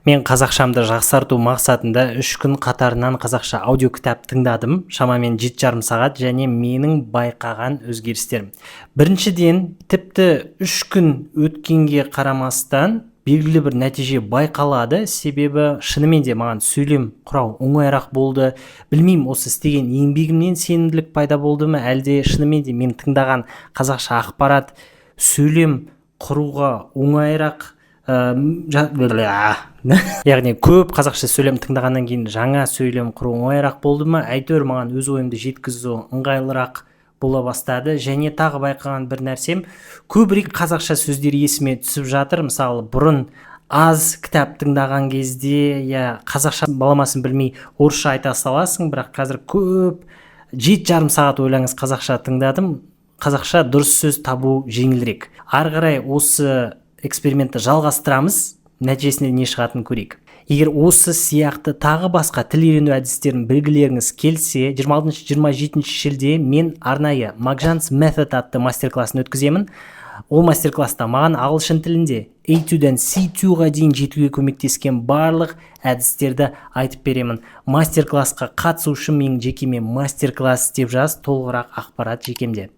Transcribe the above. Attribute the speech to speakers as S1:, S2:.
S1: Мен қазақшамды жақсарту мақсатында 3 күн қатарынан қазақша аудио кітап тыңдадым, шамамен 7,5 сағат, және менің байқаған өзгерістерім. Біріншіден, тіпті 3 күн өткенге қарамастан белгілі бір нәтиже байқалады, себебі шынымен де маған сөйлем құрау оңайырақ болды. Білмеймін, осы істеген еңбегімнен сенімділік пайда болды ма, әлде шынымен де мен тыңдаған қазақша ақпарат сөйлем құруға оңайырақ, яғни көп қазақша сөйлем тыңдағаннан кейін жаңа сөйлем құру оңайырақ болды ма, әйтеуір маған өз ойымды жеткізу ыңғайлырақ бола бастады. Және тағы байқаған бір нәрсем, көбірек қазақша сөздер есіме түсіп жатыр. Мысалы, бұрын аз кітап тыңдаған кезде, қазақша баламасын білмей орысша айта саласың, бірақ қазір көп 7,5 сағат ойлаңыз қазақша тыңдадым. Қазақша дұрыс сөз табу жеңілірек. Ары қарай осы экспериментті жалғастырамыз, нәтижесінде не шығатынын көрейік. Егер осы сияқты тағы басқа тіл үйрену әдістерін білгілеріңіз келсе, 26-27 шілде мен арнайы Макжанс Method атты мастер-классын өткіземін. Ол мастер-класста маған ағылшын тілінде A2-ден C2-ға дейін жетуге көмектескен барлық әдістерді айтып беремін. Мастер-классқа қатысу үшін менің жекеме мастер-класс деп жаз, толығырақ ақпарат жекемде.